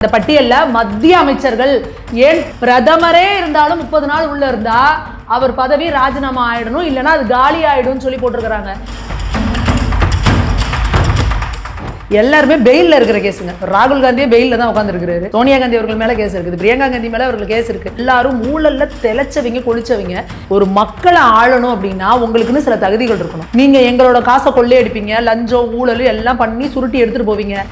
இந்த பட்டியல்ல மத்திய அமைச்சர்கள் ஏன் பிரதமரே இருந்தாலும் 30 நாள் உள்ள இருந்தா அவர் பதவி ராஜினாமா ஆயிடணும், இல்லைன்னா அது காலி ஆயிடும் சொல்லி போட்டிருக்கிறாங்க. எல்லாருமே பெயில்ல இருக்கிற கேஸுங்க. ராகுல் காந்தியே பெயில்ல தான் உட்காந்துருக்காரு. சோனியா காந்தி அவர்கள் மேல கேஸ் இருக்குது, பிரியங்கா காந்தி மேல அவர்கள் கேஸ் இருக்கு. எல்லாரும் ஊழல்ல தெளிச்சவங்க கொளிச்சவங்க. ஒரு மக்களை ஆளணும் அப்படின்னா உங்களுக்குன்னு சில தகுதிகள் இருக்கணும். நீங்க எங்களோட காசை கொள்ளையடிப்பீங்க, லஞ்சம் ஊழல் எல்லாம் பண்ணி சுருட்டி எடுத்துட்டு போவீங்க.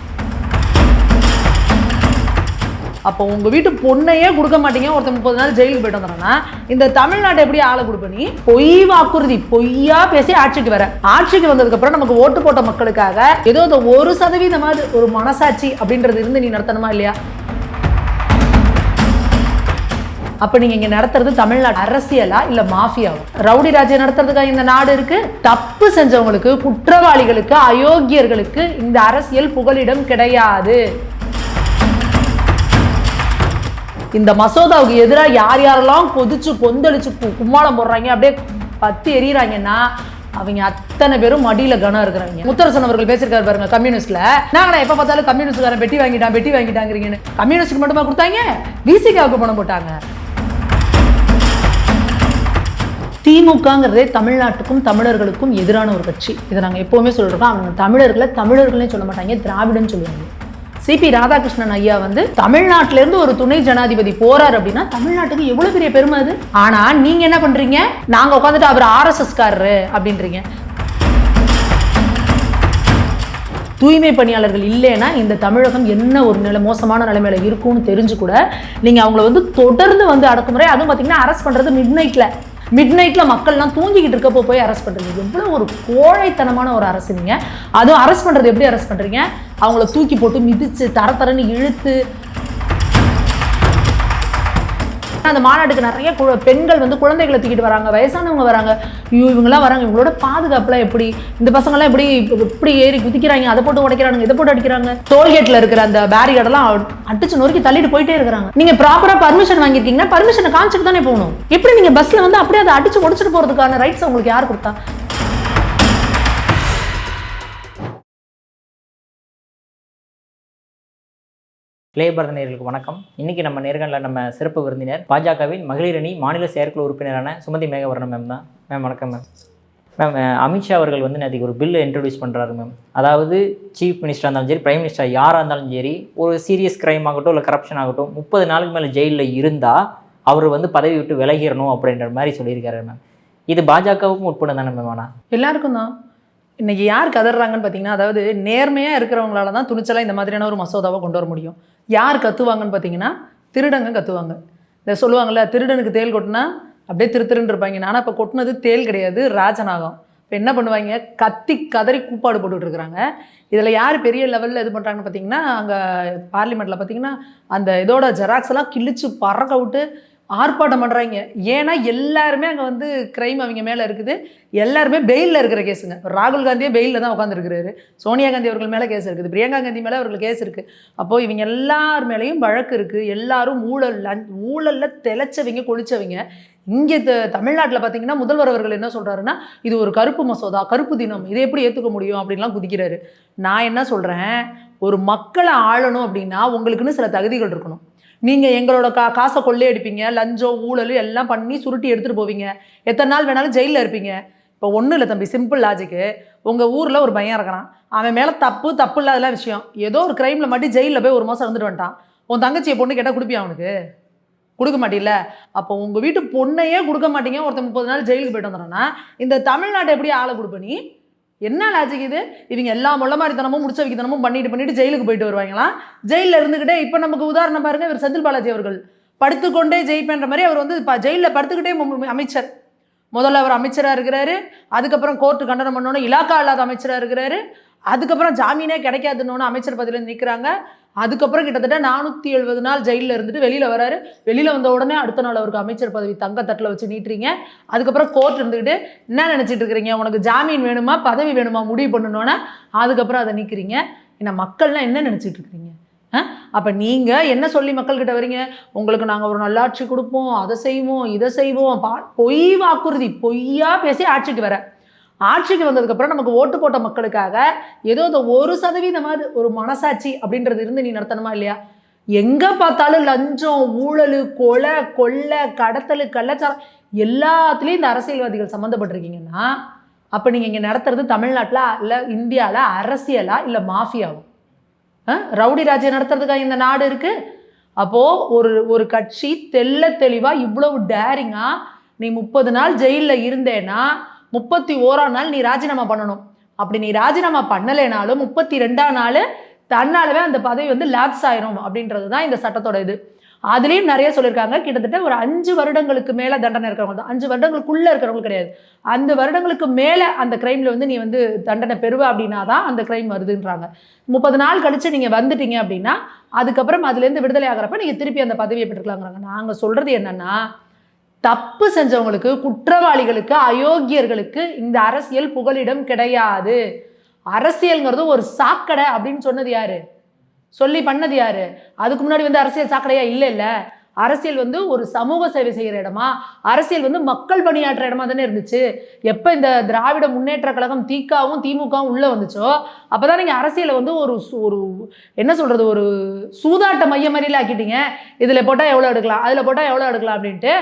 அப்போ உங்க வீட்டு பொண்ணையே கொடுக்க மாட்டீங்க, ஒருத்தர் 30 நாள் ஜெயிலுக்கு போயிட்டு வந்தாங்கன்னா இந்த தமிழ்நாட்டை எப்படி ஆள கொடுப்ப? நீ பொய் வாக்குறுதி பொய்யா பேசி ஆட்சிக்கு வர. ஆட்சிக்கு வந்ததுக்கு அப்புறம் நமக்கு ஓட்டு போட்ட மக்களுக்காக ஏதோ 1% ஒரு மனசாட்சி அப்படின்றது இருந்து நீ நடத்தணுமா இல்லையா? அப்ப நீங்க இங்க நடத்துறது தமிழ்நாடு அரசியலா இல்ல மாஃபியாவா? ரவுடி ராஜ்யம் நடத்துறதுக்காக இந்த நாடு இருக்கு? தப்பு செஞ்சவங்களுக்கு, குற்றவாளிகளுக்கு, அயோக்கியர்களுக்கு இந்த அரசியல் புகலிடம் கிடையாது. இந்த மசோதாவுக்கு எதிராக யார் யாரெல்லாம் கொதிச்சு கொந்தளிச்சு கும்மாளம் போடுறாங்க, அப்படியே பத்தி எறிகிறாங்கன்னா அவங்க அத்தனை பேரும் மடியில கனம் இருக்கிறாங்க. முத்தரசன் அவர்கள் பேசியிருக்காரு பாருங்க கம்யூனிஸ்ட்ல. நாங்களா எப்ப பார்த்தாலும் கம்யூனிஸ்ட்காரன் பெட்டி வாங்கிட்டாங்கிறீங்கன்னு. கம்யூனிஸ்டுக்கு மட்டுமா கொடுத்தாங்க? விசிகாவுக்கு பணம் போட்டாங்க. திமுகங்கிறதே தமிழ்நாட்டுக்கும் தமிழர்களுக்கும் எதிரான ஒரு கட்சி. இதை நாங்கள் எப்பவுமே சொல்றோம். அவங்க தமிழர்களே சொல்ல மாட்டாங்க, திராவிடன்னு சொல்லுவாங்க. சிபி ராதாகிருஷ்ணன் ஐயா தமிழ்நாட்டில இருந்து ஒரு துணை ஜனாதிபதி போறாரு அப்படின்னா தமிழ்நாட்டுக்கு எவ்வளவு பெரிய பெருமை அது. ஆனா நீங்க என்ன பண்றீங்க? நாங்க உட்காந்துட்டு அவர் RSS காரரு அப்படின்றீங்க. தூய்மை பணியாளர்கள் இல்லைன்னா இந்த தமிழகம் என்ன ஒரு மோசமான நிலைமையில இருக்கும்னு தெரிஞ்சு கூட நீங்க அவங்கள தொடர்ந்து அடக்குமுறை, அதுவும் பாத்தீங்கன்னா அரெஸ்ட் பண்றது மிட் நைட்ல மக்கள்லாம் தூங்கிக்கிட்டு இருக்கப்போ போய் அரெஸ்ட் பண்றீங்க. எவ்வளவு ஒரு கோழைத்தனமான ஒரு அரசு நீங்க. அதுவும் அரெஸ்ட் பண்றது எப்படி அரெஸ்ட் பண்றீங்க? அவங்கள தூக்கி போட்டு மிதிச்சு தரன்னு இழுத்து. அந்த மாநாட்டுக்கு நிறைய பெண்கள் குழந்தைகளை தூக்கிட்டு வராங்க, வயசானவங்க வராங்க. இவங்கெல்லாம் வராங்க, இவங்களோட பாதுகாப்புலாம் எப்படி? இந்த பசங்கள்லாம் எப்படி ஏறி குதிக்கிறாங்க, அதை போட்டு உடைக்கிறாங்க, இதை போட்டு அடிக்கிறாங்க. டோல்கேட்ல இருக்கிற அந்த பேரிகார்டெல்லாம் அடிச்சு நொறுக்கி தள்ளிட்டு போயிட்டே இருக்கிறாங்க. நீங்க ப்ராப்பரா பர்மிஷன் வாங்கியிருக்கீங்கன்னா பர்மிஷனை காமிச்சிட்டு தானே போகணும். எப்படி நீங்க பஸ்ல அப்படியே அதை அடிச்சு உடைச்சிட்டு போறதுக்கான ரைட்ஸ் உங்களுக்கு யார் கொடுத்தா? இளையபாரத நேயர்களுக்கு வணக்கம். இன்னைக்கு நம்ம நேர்காணல நம்ம சிறப்பு விருந்தினர் பாஜகவின் மகளிர் அணி மாநில செயற்குழு உறுப்பினரான சுமதி மேகவர்ணன் மேம் தான். மேம் வணக்கம் மேம். மேம், அமித்ஷா அவர்கள் நேற்றுக்கு ஒரு பில்லை இன்ட்ரடியூஸ் பண்ணுறாரு மேம். அதாவது சீஃப் மினிஸ்டராக இருந்தாலும் சரி, பிரைம் மினிஸ்டர் யாராக இருந்தாலும் சரி, ஒரு சீரியஸ் கிரைம் ஆகட்டும் இல்லை கரப்ஷன் ஆகட்டும் 30 நாளுக்கு மேலே ஜெயிலில் இருந்தால் அவர் பதவி விட்டு விலகிடணும் அப்படின்ற மாதிரி சொல்லியிருக்காரு மேம். இது பாஜகவுக்கும் உட்பட தானே மேம்? ஆனால் எல்லாருக்கும் தான். இன்னைக்கு யார் கதறாங்கன்னு பார்த்தீங்கன்னா, அதாவது நேர்மையாக இருக்கிறவங்களால தான் துணிச்சலாக இந்த மாதிரியான ஒரு மசோதாவை கொண்டு வர முடியும். யார் கத்துவாங்கன்னு பார்த்தீங்கன்னா, திருடங்க கத்துவாங்க. இந்த சொல்லுவாங்கள்ல, திருடனுக்கு தேல் கொட்டினா அப்படியே திருன்னு இருப்பாங்க. ஆனால் இப்போ கொட்டினது தேல் கிடையாது, ராஜநாகம். இப்போ என்ன பண்ணுவாங்க? கத்தி கதறி கூப்பாடு போட்டுட்டு இருக்கிறாங்க. இதில் யார் பெரிய லெவலில் இது பண்ணுறாங்கன்னு பார்த்தீங்கன்னா, அங்கே பார்லிமெண்ட்டில் பார்த்தீங்கன்னா அந்த இதோட ஜெராக்ஸ் எல்லாம் கிழிச்சு பறக்க விட்டு ஆர்ப்பாட்டம் பண்ணுறாங்க. ஏன்னா எல்லாருமே அங்கே கிரைம் அவங்க மேலே இருக்குது. எல்லாருமே பெயிலில் இருக்கிற கேஸுங்க. ராகுல் காந்தியே பெயிலில் தான் உட்காந்துருக்கிறாரு. சோனியா காந்தி அவர்கள் மேலே கேஸ் இருக்குது, பிரியங்கா காந்தி மேலே அவர்கள் கேஸ் இருக்குது. அப்போது இவங்க எல்லார் மேலேயும் வழக்கு இருக்குது. எல்லாரும் ஊழலில் தெளிச்சவங்க கொளிச்சவங்க. இங்கே தமிழ்நாட்டில் பார்த்தீங்கன்னா முதல்வர் அவர்கள் என்ன சொல்கிறாருன்னா, இது ஒரு கருப்பு மசோதா, கருப்பு தினம், இதை எப்படி ஏற்றுக்க முடியும் அப்படின்லாம் குதிக்கிறாரு. நான் என்ன சொல்கிறேன், ஒரு மக்களை ஆளணும் அப்படின்னா உங்களுக்குன்னு சில தகுதிகள் இருக்கணும். நீங்கள் எங்களோட காசை கொள்ளையடிப்பீங்க, லஞ்சம் ஊழல் எல்லாம் பண்ணி சுருட்டி எடுத்துகிட்டு போவீங்க. எத்தனை நாள் வேணாலும் ஜெயிலில் இருப்பீங்க. இப்போ ஒன்றும் இல்லை தம்பி, சிம்பிள் லாஜிக்கு. உங்கள் ஊரில் ஒரு பையன் இருக்கிறான், அவன் மேலே தப்பு இல்லாதெல்லாம் விஷயம், ஏதோ ஒரு கிரைமில் மட்டும் ஜெயிலில் போய் 1 மாதம் இருந்துட்டு வந்துட்டான். உன் தங்கச்சியை பொண்ணு கேட்டால் கொடுப்பியா? அவனுக்கு கொடுக்க மாட்டீல்ல. அப்போ உங்கள் வீட்டு பொண்ணையே கொடுக்க மாட்டீங்க, ஒருத்தர் 30 நாள் ஜெயிலுக்கு போயிட்டு வந்துடுறோன்னா இந்த தமிழ்நாட்டை எப்படி ஆள கொடுப்ப நீ? என்ன லாஜிக் இது? இவங்க எல்லா மொள்ளமாரித்தனமும் முடிச்ச வைக்கத்தனமும் பண்ணிட்டு ஜெயிலுக்கு போயிட்டு வருவாங்களாம். ஜெயிலில் இருந்துக்கிட்டே இப்போ நமக்கு உதாரணம் பாருங்க, இவர் செந்தில் பாலாஜி அவர்கள் படுத்துக்கொண்டே ஜெயிப்பேன்ற மாதிரி அவர் ஜெயிலில் படுத்துக்கிட்டே அமைச்சர். முதல்ல அவர் அமைச்சராக இருக்கிறாரு, அதுக்கப்புறம் கோர்ட்டு கண்டனம் பண்ணோன்னு இலாக்கா இல்லாத அமைச்சராக இருக்கிறாரு, அதுக்கப்புறம் ஜாமீனே கிடைக்காதுன்னு அமைச்சர் பதவியில் நிற்கிறாங்க. அதுக்கப்புறம் கிட்டத்தட்ட 470 நாள் ஜெயிலில் இருந்துட்டு வெளியில் வராரு. வெளியில் வந்த உடனே அடுத்த நாள் அவருக்கு அமைச்சர் பதவி தங்கத்தட்டில் வச்சு நீட்டுறீங்க. அதுக்கப்புறம் கோர்ட் இருந்துக்கிட்டு என்ன நினச்சிட்டு இருக்கிறீங்க, உனக்கு ஜாமீன் வேணுமா பதவி வேணுமா முடிவு பண்ணணுன்னா அதுக்கப்புறம் அதை நீக்கிறீங்க. என்ன மக்கள்லாம் என்ன நினச்சிட்டு இருக்கிறீங்க? அப்போ நீங்கள் என்ன சொல்லி மக்கள்கிட்ட வரீங்க? உங்களுக்கு நாங்கள் ஒரு நல்லாட்சி கொடுப்போம், அதை செய்வோம், இதை செய்வோம். பொய் வாக்குறுதி பொய்யா பேசி ஆட்சிக்கு வர. ஆட்சிக்கு வந்ததுக்கப்புறம் நமக்கு ஓட்டு போட்ட மக்களுக்காக ஏதோ 1% ஒரு மனசாட்சி அப்படின்றது இருந்து நீ நடத்தணுமா இல்லையா? எங்கே பார்த்தாலும் லஞ்சம், ஊழல், கொலை, கொள்ளை, கடத்தல், கள்ளச்சாரம் எல்லாத்துலேயும் இந்த அரசியல்வாதிகள் சம்மந்தப்பட்டிருக்கீங்கன்னா அப்போ நீங்கள் இங்கே நடத்துறது தமிழ்நாட்டில் இல்லை இந்தியாவில் அரசியலா இல்லை மாஃபியாவும்? ரவுடி ராஜ்யம் நடத்துறதுக்காக இந்த நாடு இருக்குது? அப்போது ஒரு கட்சி தெளிவாக இவ்வளவு டேரிங்காக நீ 30 நாள் ஜெயிலில் இருந்தேன்னா 31ஆம் நாள் நீ ராஜினாமா பண்ணணும். அப்படி நீ ராஜினாமா பண்ணலைனாலும் 32ஆம் நாள் தன்னாலவே அந்த பதவி வந்து லேப்ஸ் ஆயிரும் அப்படின்றது தான் இந்த சட்டத்தோட இது. அதுலேயும் நிறைய சொல்லியிருக்காங்க. கிட்டத்தட்ட ஒரு 5 வருடங்களுக்கு மேலே தண்டனை இருக்கிறவங்க தான், 5 வருடங்களுக்குள்ளே இருக்கிறவங்க கிடையாது, 5 வருடங்களுக்கு மேலே அந்த கிரைமில் வந்து நீ வந்து தண்டனை பெறுவ அப்படின்னா தான் அந்த கிரைம் வருதுன்றாங்க. 30 நாள் கழித்து நீங்கள் வந்துட்டீங்க அப்படின்னா அதுக்கப்புறம் அதுலேருந்து விடுதலை ஆகிறப்ப நீங்கள் திருப்பி அந்த பதவியை பெற்றுக்கலாங்கிறாங்க. நாங்கள் சொல்கிறது என்னென்னா, தப்பு செஞ்சவங்களுக்கு, குற்றவாளிகளுக்கு, அயோக்கியர்களுக்கு இந்த அரசியல் புகலிடம் கிடையாது. அரசியல்ங்கிறது ஒரு சாக்கடை அப்படின்னு சொன்னது யாரு? சொல்லி பண்ணது யாரு? அதுக்கு முன்னாடி வந்து அரசியல் சாக்கடையா? இல்லை. அரசியல் வந்து ஒரு சமூக சேவை செய்கிற இடமா, அரசியல் வந்து மக்கள் பணியாற்ற இடமா தானே இருந்துச்சு. எப்போ இந்த திராவிட முன்னேற்ற கழகம் திகாவும் திமுகவும் உள்ளே வந்துச்சோ அப்போ தான் நீங்கள் அரசியலை வந்து ஒரு என்ன சொல்கிறது, ஒரு சூதாட்ட மைய மாதிரில ஆக்கிட்டீங்க. இதில் போட்டால் எவ்வளோ எடுக்கலாம், அதில் போட்டால் எவ்வளோ எடுக்கலாம் அப்படின்ட்டு.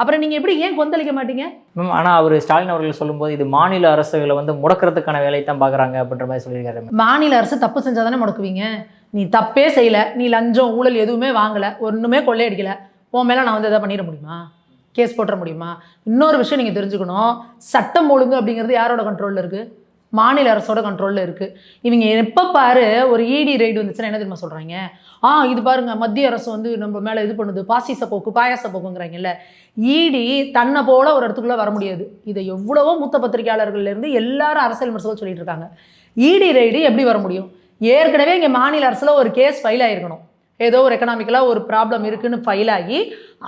அப்புறம் நீங்கள் எப்படி ஏன் கொந்தளிக்க மாட்டீங்க? மேம், ஆனால் அவர் ஸ்டாலின் அவர்கள் சொல்லும்போது இது மாநில அரசுகளை வந்து முடக்கிறதுக்கான வேலையை தான் பார்க்குறாங்க அப்படின்ற மாதிரி சொல்லியிருக்காரு. மாநில அரசு தப்பு செஞ்சால் தானே முடக்குவீங்க? நீ தப்பே செய்யலை, நீ லஞ்சம் ஊழல் எதுவுமே வாங்கலை, ஒன்றுமே கொள்ளையடிக்கலை, உன் மேலே நான் வந்து எதாவது பண்ணிட முடியுமா? கேஸ் போட்டுற முடியுமா? இன்னொரு விஷயம் நீங்கள் தெரிஞ்சுக்கணும், சட்டம் ஒழுங்கு அப்படிங்கிறது யாரோட கண்ட்ரோலில் இருக்குது? மாநில அரசோட கண்ட்ரோலில் இருக்குது. இவங்க எப்போ பாரு ஒரு இடி ரைடு வந்துச்சுன்னா என்ன தெரியுமா சொல்கிறாங்க? இது பாருங்க, மத்திய அரசு வந்து நம்ம மேலே இது பண்ணுது, பாசிச போக்கு பாயாச போக்குங்கிறாங்கல்ல. இடி தன்னை போல ஒரு இடத்துக்குள்ளே வர முடியாது. இதை எவ்வளவோ மூத்த பத்திரிகையாளர்கள்லேருந்து எல்லாரும் அரசியல் விமர்சகர்கள் சொல்லிட்டு இருக்காங்க. இடி ரைடு எப்படி வர முடியும்? ஏற்கனவே இங்கே மாநில அரசில் ஒரு கேஸ் ஃபைல் ஆகிருக்கணும், ஏதோ ஒரு எக்கனாமிக்கலாக ஒரு ப்ராப்ளம் இருக்குன்னு ஃபைல் ஆகி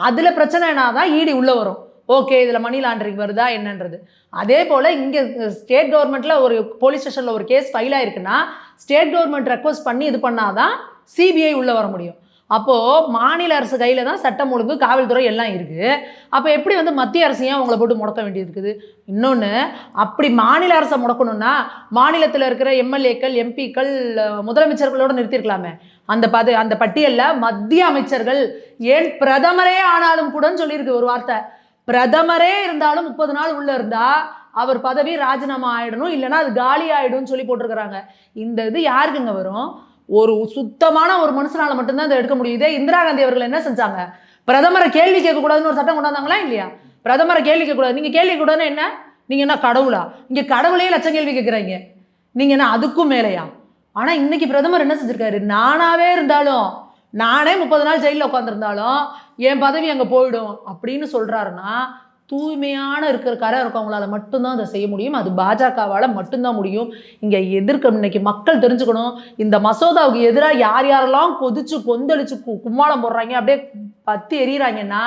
அதில் பிரச்சனைனா தான் இடி உள்ளே வரும். ஓகே, இதில் மணி லாண்டரிங் வருதா என்னன்றது. அதே போல் இங்கே ஸ்டேட் கவர்மெண்ட்டில் ஒரு போலீஸ் ஸ்டேஷனில் ஒரு கேஸ் ஃபைல் ஆகிருக்குன்னா ஸ்டேட் கவர்மெண்ட் ரெக்வஸ்ட் பண்ணி இது பண்ணாதான் சிபிஐ உள்ளே வர முடியும். அப்போது மாநில அரசு கையில் தான் சட்டம் ஒழுங்கு, காவல்துறை எல்லாம் இருக்குது. அப்போ எப்படி வந்து மத்திய அரசையும் அவங்கள போட்டு முடக்க வேண்டியது இருக்குது? இன்னொன்று, அப்படி மாநில அரசை முடக்கணும்னா மாநிலத்தில் இருக்கிற எம்எல்ஏக்கள், எம்பிக்கள், முதலமைச்சர்களோடு நிறுத்திருக்கலாமே. அந்த பட்டியலில் மத்திய அமைச்சர்கள், ஏன் பிரதமரே ஆனாலும் கூடன்னு சொல்லியிருக்கு ஒரு வார்த்தை. பிரதமரே இருந்தாலும் 30 நாள் உள்ளே இருந்தால் அவர் பதவி ராஜினாமா ஆகிடணும், இல்லைனா அது காலி ஆகிடும்னு சொல்லி போட்டிருக்கிறாங்க. இந்த இது யாருக்குங்க வரும்? ஒரு சுத்தமான ஒரு மனுஷனால் மட்டும்தான் இதை எடுக்க முடியுது. இந்திரா காந்தி அவர்கள் என்ன செஞ்சாங்க? பிரதமரை கேள்வி கேட்கக்கூடாதுன்னு ஒரு சட்டம் கொண்டாந்தாங்களா இல்லையா? பிரதமரை கேள்வி கேட்கக்கூடாது. நீங்கள் கேள்வி கூடாதுன்னு என்ன? நீங்கள் என்ன கடவுளா? இங்கே கடவுளையே லட்சம் கேள்வி கேட்குறீங்க. நீங்கள் என்ன அதுக்கும் மேலையா? ஆனால் இன்னைக்கு பிரதமர் என்ன செஞ்சுருக்காரு? நானாகவே இருந்தாலும், நானே 30 நாள் ஜெயிலில் உட்காந்துருந்தாலும் என் பதவி அங்கே போயிடும் அப்படின்னு சொல்கிறாருன்னா, தூய்மையான கரை இருக்கவங்களால மட்டும்தான் அதை செய்ய முடியும். அது பாஜகவால் மட்டும்தான் முடியும். இங்கே இன்னைக்கு மக்கள் தெரிஞ்சுக்கணும், இந்த மசோதாவுக்கு எதிராக யார் யாரெல்லாம் கொதிச்சு கொந்தளிச்சு கும்மாளம் போடுறாங்க, அப்படியே பற்றி எறிகிறாங்கன்னா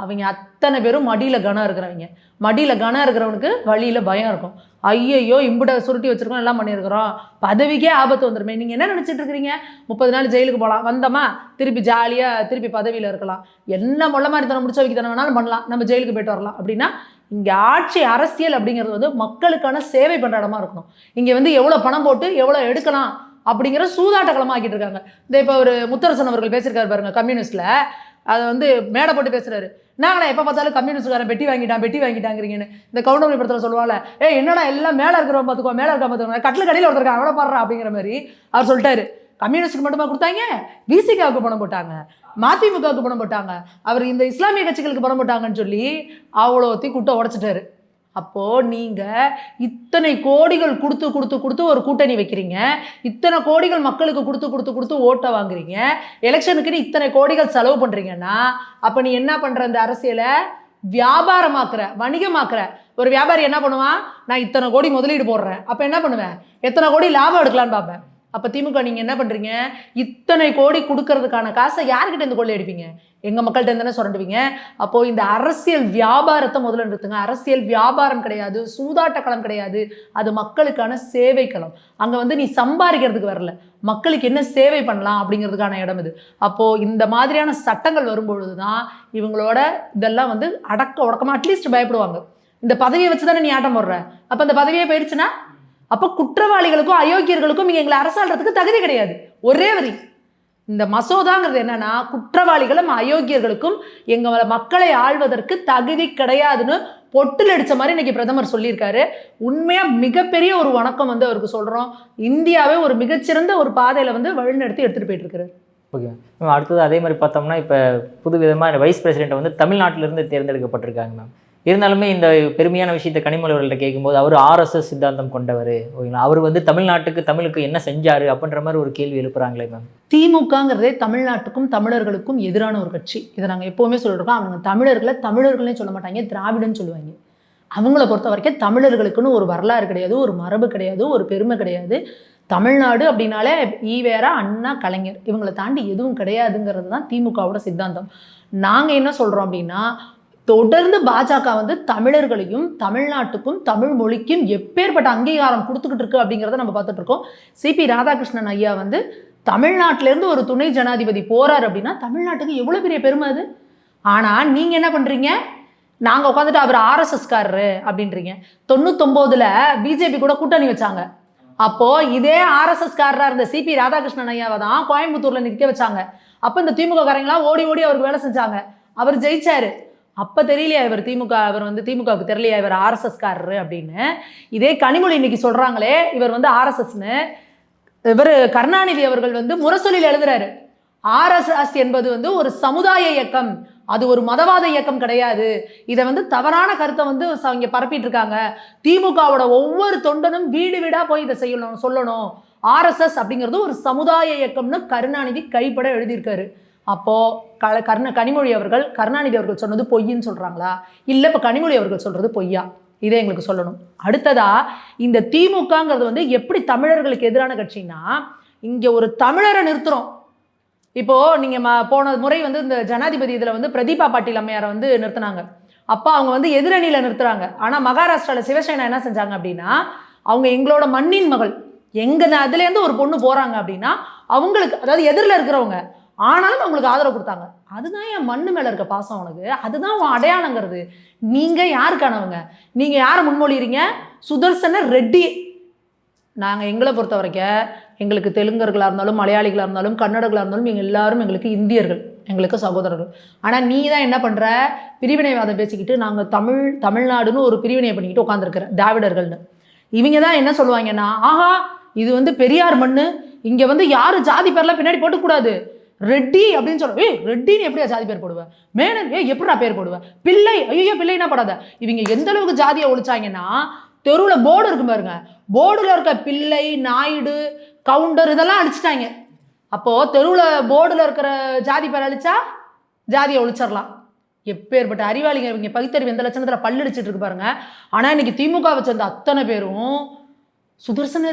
அவங்க அத்தனை பேரும் மடியில் கனம் இருக்கிறவங்க. மடியில் கனம் இருக்கிறவனுக்கு வழியில் பயம் இருக்கும். ஐயையோ, இம்புட சுருட்டி வச்சுருக்கோம், எல்லாம் பண்ணியிருக்கிறோம், பதவிக்கே ஆபத்து வந்துடுமே. நீங்கள் என்ன நினச்சிட்டு இருக்கிறீங்க? 30 நாள் ஜெயிலுக்கு போகலாம், வந்தோமா திருப்பி ஜாலியாக திருப்பி பதவியில் இருக்கலாம், என்ன மொள்ள மாதிரி தனம் முடிச்ச வைக்க தானே வேணாலும் பண்ணலாம், நம்ம ஜெயிலுக்கு போய்ட்டு வரலாம். அப்படின்னா இங்கே ஆட்சி அரசியல் அப்படிங்கிறது வந்து மக்களுக்கான சேவை பண்ணுற இடமா இருக்கணும். இங்கே வந்து எவ்வளோ பணம் போட்டு எவ்வளோ எடுக்கலாம் அப்படிங்கிற சூதாட்டக்களமாக ஆக்கிட்டு இருக்காங்க. இந்த இப்போ ஒரு முத்தரசன் அவர்கள் பேசியிருக்காரு பாருங்க, கம்யூனிஸ்டில். அதை வந்து மேடை போட்டு பேசுகிறாரு, நாங்களே எப்போ பார்த்தாலும் கம்யூனிஸ்டுக்காரன் பெட்டி வாங்கிட்டாங்கிறீங்கன்னு. இந்த கவுண்டமணி படத்தில் சொல்லுவாள், என்னடா எல்லாம் மேலே இருக்கிறவங்க பார்த்துக்கோ, மேலே இருக்க பார்த்துக்கோ, கட்டில் கடையில் ஒருத்தருக்கா அவ்வளோ பாடுறா அப்படிங்கிற மாதிரி அவர் சொல்லிட்டாரு. கம்யூனிஸ்டுக்கு மட்டுமா கொடுத்தாங்க? விசிகாவுக்கு பணம் போட்டாங்க, மதிமுகவுக்கு பணம் போட்டாங்க, அவர் இந்த இஸ்லாமிய கட்சிகளுக்கு பணம் போட்டாங்கன்னு சொல்லி அவ்வளோத்தி கூட்டம் உடச்சிட்டாரு. அப்போது நீங்கள் இத்தனை கோடிகள் கொடுத்து ஒரு கூட்டணி வைக்கிறீங்க, இத்தனை கோடிகள் மக்களுக்கு கொடுத்து ஓட்டை வாங்குறீங்க, எலெக்ஷனுக்குன்னு இத்தனை கோடிகள் செலவு பண்ணுறீங்கன்னா அப்போ நீ என்ன பண்ணுற? இந்த அரசியலை வியாபாரமாக்குற, வணிகமாக்குற. ஒரு வியாபாரி என்ன பண்ணுவான்? நான் இத்தனை கோடி முதலீடு போடுறேன், அப்போ என்ன பண்ணுவேன்? எத்தனை கோடி லாபம் எடுக்கலான்னு பார்ப்பேன். அப்போ திமுக நீங்கள் என்ன பண்ணுறீங்க? இத்தனை கோடி கொடுக்கறதுக்கான காசை யார்கிட்ட இந்த கொள்ளை அடிப்பீங்க? எங்கள் மக்கள்கிட்ட தானே சுரண்டுவீங்க. அப்போது இந்த அரசியல் வியாபாரத்தை முதல்ல நிறுத்துங்க. அரசியல் வியாபாரம் கிடையாது, சூதாட்ட களம் கிடையாது, அது மக்களுக்கான சேவை களம். அங்கே வந்து நீ சம்பாதிக்கிறதுக்கு வரல, மக்களுக்கு என்ன சேவை பண்ணலாம் அப்படிங்கிறதுக்கான இடம் இது. அப்போது இந்த மாதிரியான சட்டங்கள் வரும்பொழுது தான் இவங்களோட இதெல்லாம் வந்து அடக்க உடக்கமாக அட்லீஸ்ட் பயப்படுவாங்க. இந்த பதவியை வச்சு தானே நீ ஆட்டம் போடுற, அப்போ அந்த பதவியே போயிடுச்சுன்னா அப்போ குற்றவாளிகளுக்கும் அயோக்கியர்களுக்கும் இங்கே எங்களை அரசாள்றதுக்கு தகுதி கிடையாது. ஒரே வரி, இந்த மசோதாங்கிறது என்னன்னா, குற்றவாளிகளும் அயோக்கியர்களுக்கும் எங்க மக்களை ஆள்வதற்கு தகுதி கிடையாதுன்னு பொட்டில் அடிச்ச மாதிரி இன்னைக்கு பிரதமர் சொல்லியிருக்காரு. உண்மையா மிகப்பெரிய ஒரு வணக்கம் வந்து அவருக்கு சொல்றோம். இந்தியாவே ஒரு மிகச்சிறந்த ஒரு பாதையில வந்து வழிநடத்தி எடுத்துட்டு போயிட்டு இருக்காரு. ஓகே. அடுத்தது அதே மாதிரி பார்த்தோம்னா, இப்போ புது விதமாக வைஸ் பிரசிடென்ட் வந்து தமிழ்நாட்டிலிருந்து தேர்ந்தெடுக்கப்பட்டிருக்காங்க மேம். இருந்தாலுமே இந்த பெருமையான விஷயத்தை கனிமொழி அவர்கள்ட்ட கேட்கும்போது அவர் ஆர்எஸ்எஸ் சித்தாந்தம் கொண்டவர், ஓகேங்களா, அவர் வந்து தமிழுக்கு என்ன செஞ்சாரு அப்படின்ற மாதிரி ஒரு கேள்வி எழுப்புறாங்களே மேம். திமுகங்கிறதே தமிழ்நாட்டுக்கும் தமிழர்களுக்கும் எதிரான ஒரு கட்சி. இதை நாங்கள் எப்போவுமே சொல்லிருக்கோம். அவங்க தமிழர்களே சொல்ல மாட்டாங்க, திராவிடன்னு சொல்லுவாங்க. அவங்கள பொறுத்த வரைக்கும் தமிழர்களுக்குன்னு ஒரு வரலாறு கிடையாது, ஒரு மரபு கிடையாது, ஒரு பெருமை கிடையாது. தமிழ்நாடு அப்படின்னாலே ஈவேரா, அண்ணா, கலைஞர், இவங்களை தாண்டி எதுவும் கிடையாதுங்கிறது தான் திமுகவோட சித்தாந்தம். நாங்கள் என்ன சொல்கிறோம் அப்படின்னா, தொடர்ந்து பாஜக வந்து தமிழர்களையும் தமிழ்நாட்டுக்கும் தமிழ் மொழிக்கும் எப்பேற்பட்ட அங்கீகாரம் கொடுத்துக்கிட்டு இருக்கு அப்படிங்கிறத நம்ம பார்த்துட்டு இருக்கோம். சிபி ராதாகிருஷ்ணன் ஐயா வந்து தமிழ்நாட்டிலேருந்து ஒரு துணை ஜனாதிபதி போறாரு அப்படின்னா தமிழ்நாட்டுக்கு எவ்வளோ பெரிய பெருமை அது. ஆனால் நீங்கள் என்ன பண்ணுறீங்க, நாங்கள் உட்காந்துட்டு அவர் ஆர்எஸ்எஸ்காரரு அப்படின்றீங்க. 99ல் பிஜேபி கூட கூட்டணி வச்சாங்க. அப்போ இதே ஆர்எஸ்எஸ்காரராக இருந்த சிபி ராதாகிருஷ்ணன் ஐயாவை தான் கோயம்புத்தூரில் நிற்க வச்சாங்க. அப்போ இந்த திமுக காரங்களாம் ஓடி அவருக்கு வேலை செஞ்சாங்க. அவர் ஜெயிச்சாரு. அப்போ தெரியலையா அவர் வந்து திமுகவுக்கு தெரியலையா இவர் ஆர்எஸ்எஸ்காரரு அப்படின்னு. இதே கனிமொழி இன்னைக்கு சொல்கிறாங்களே இவர் வந்து ஆர்எஸ்எஸ்ன்னு. இவர் கருணாநிதி அவர்கள் வந்து முரசொலியில் எழுதுறாரு, ஆர்எஸ்எஸ் என்பது வந்து ஒரு சமுதாய இயக்கம், அது ஒரு மதவாத இயக்கம் கிடையாது. இதை வந்து தவறான கருத்தை வந்து இங்கே பரப்பிட்டு இருக்காங்க. திமுகவோட ஒவ்வொரு தொண்டனும் வீடு வீடாக போய் இதை சொல்லணும். ஆர்எஸ்எஸ் அப்படிங்கிறது ஒரு சமுதாய இயக்கம்னு கருணாநிதி கைப்பட எழுதியிருக்காரு. அப்போது கனிமொழி அவர்கள் கருணாநிதி அவர்கள் சொன்னது பொய்ன்னு சொல்கிறாங்களா, இல்லை இப்போ கனிமொழி அவர்கள் சொல்கிறது பொய்யா, இதை எங்களுக்கு சொல்லணும். அடுத்ததா, இந்த திமுகங்கிறது வந்து எப்படி தமிழர்களுக்கு எதிரான கட்சின்னா, இங்கே ஒரு தமிழரை நிறுத்துகிறோம். இப்போது நீங்கள் போன முறை வந்து இந்த ஜனாதிபதி இதில் வந்து பிரதீபா பாட்டீல் அம்மையாரை வந்து நிறுத்தினாங்க. அப்போ அவங்க வந்து எதிரணியில் நிறுத்துறாங்க. ஆனால் மகாராஷ்டிராவில் சிவசேனா என்ன செஞ்சாங்க அப்படின்னா, அவங்க எங்களோட மண்ணின் மகள், அதுலேருந்து ஒரு பொண்ணு போகிறாங்க அப்படின்னா அவங்களுக்கு, அதாவது எதிரில் இருக்கிறவங்க, ஆனாலும் அவங்களுக்கு ஆதரவு கொடுத்தாங்க. அதுதான் என் மண்ணு மேலே இருக்க பாசம் உனக்கு, அதுதான் உன் அடையாளங்கிறது. நீங்கள் யாருக்கானவங்க, நீங்கள் யாரை முன்மொழிகிறீங்க? சுதர்சன ரெட்டி. நாங்கள் எங்களை பொறுத்த வரைக்கும் எங்களுக்கு தெலுங்கர்களாக இருந்தாலும் மலையாளிகளாக இருந்தாலும் கன்னடர்களாக இருந்தாலும் எங்கள் எல்லாரும் எங்களுக்கு இந்தியர்கள், எங்களுக்கு சகோதரர்கள். ஆனால் நீ தான் என்ன பண்ணுற, பிரிவினைவாதம் பேசிக்கிட்டு நாங்கள் தமிழ்நாடுன்னு ஒரு பிரிவினையை பண்ணிக்கிட்டு உட்காந்துருக்குற திராவிடர்கள்னு. இவங்க தான் என்ன சொல்லுவாங்கன்னா, ஆஹா இது வந்து பெரியார் மண்ணு, இங்கே வந்து யாரும் ஜாதி பேர்லாம் பின்னாடி போட்டுக்கூடாது, ரெட்டி அப்படின்னு சொல்லுவேன். ரெட்டின்னு எப்படியா ஜாதி பேர் போடுவேன், மேனன் எப்படிடா பேர் போடுவேன், பிள்ளை, ஐயோ பிள்ளைனா படாத. இவங்க எந்த அளவுக்கு ஜாதியை ஒழிச்சாங்கன்னா, தெருவில் போர்டு இருக்கு பாருங்க, போர்டில் இருக்க பிள்ளை, நாயுடு, கவுண்டர் இதெல்லாம் அழிச்சிட்டாங்க. அப்போது தெருவில் போர்டில் இருக்கிற ஜாதி பேர் அழிச்சா ஜாதியை ஒழிச்சிடலாம். எப்பேற்பட்ட அறிவாளிங்க இவங்க, பகுத்தறிவு எந்த லட்சணத்தில் பல்லடிச்சிட்டு இருக்கு பாருங்க. ஆனால் இன்னைக்கு திமுக வச்சிருந்த அத்தனை பேரும் சுதர்சன